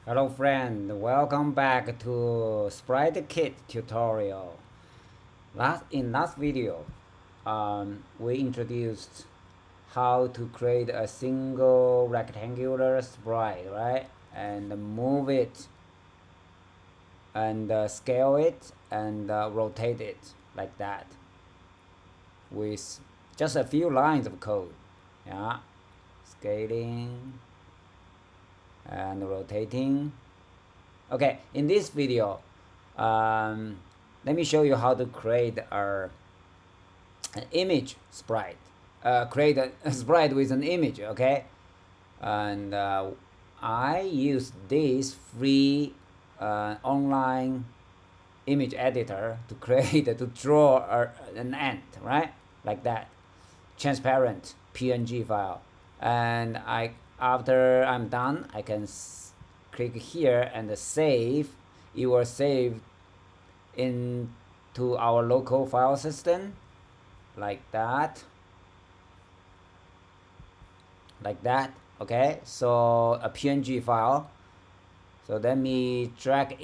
Hello friend, welcome back to SpriteKit tutorial. In last video, we introduced how to create a single rectangular sprite, right? And move it and scale it and rotate it like that with just a few lines of code. Yeah, scaling and rotating. Okay, in this video, um, let me show you how to create an image sprite. Create a sprite with an image, okay? And I use this free online image editor to create to draw an ant, right? Like that, transparent PNG file. And after I'm done, I can click here and save. It will save into our local file system like that, okay? So a PNG file. So let me drag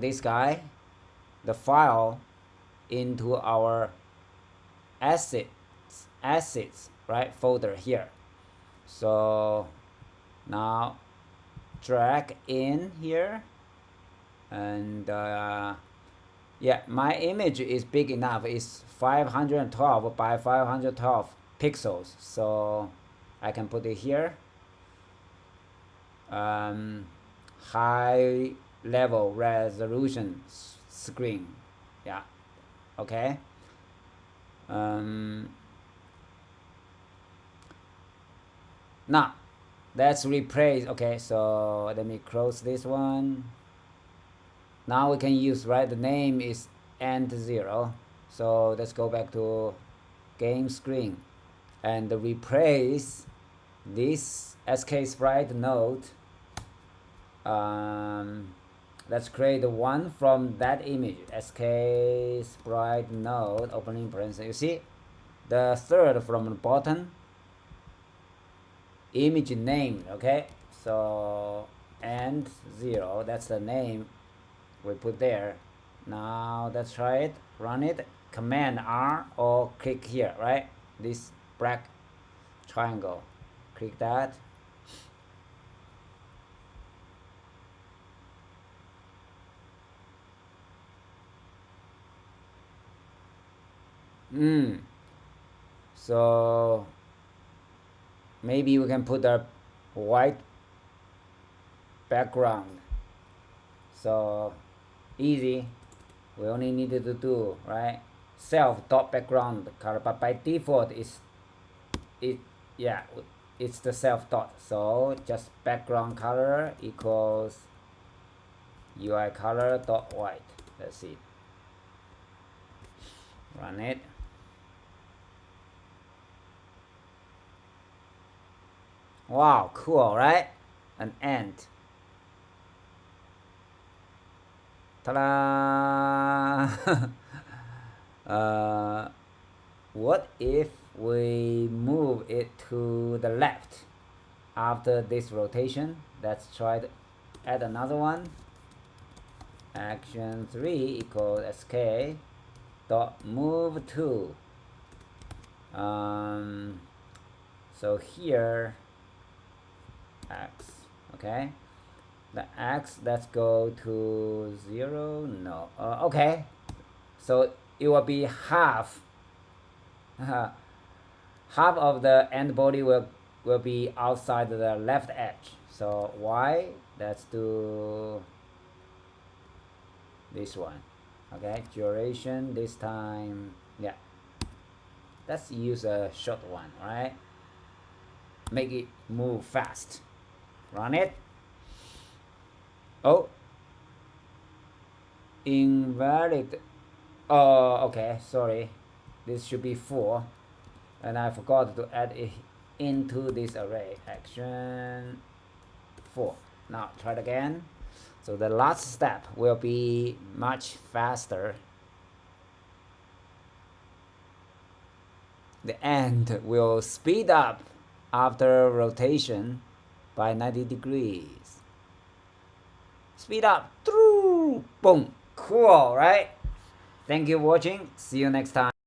this guy, the file, into our assets, right, folder here. So now drag in here, and yeah, my image is big enough. It's 512 by 512 pixels, so I can put it here. High level resolution screen. Yeah, okay. Now let's replace. Okay, so let me close this one. Now we can use, right, the name is ant0. So let's go back to game screen and replace this SK sprite node. Let's create one from that image, SK sprite node, opening parenthesis. You see the third from the bottom, image name, okay? So ant0, that's the name we put there. Now let's try it, run it, Command R or click here, right? This black triangle, click that. So maybe we can put a white background. So easy, we only needed to do, right, self.background color, but by default it's the self dot. So just background color equals UI color dot white. Let's see, run it. Wow, cool, right? An ant. Ta-da! What if we move it to the left after this rotation? Let's try to add another one. Action 3 equals sk dot move to. So here x, okay, the x, let's go to 0. No, okay, so it will be half half of the end body will be outside the left edge. So y, let's do this one, okay, duration this time. Yeah, let's use a short one, right? Make it move fast. Run it. Oh, invalid. Oh, okay, sorry, this should be 4 and I forgot to add it into this array. Action 4. Now try it again. So the last step will be much faster. The end will speed up after rotation by 90 degrees. speed up, boom, cool, right? Thank you for watching. See you next time.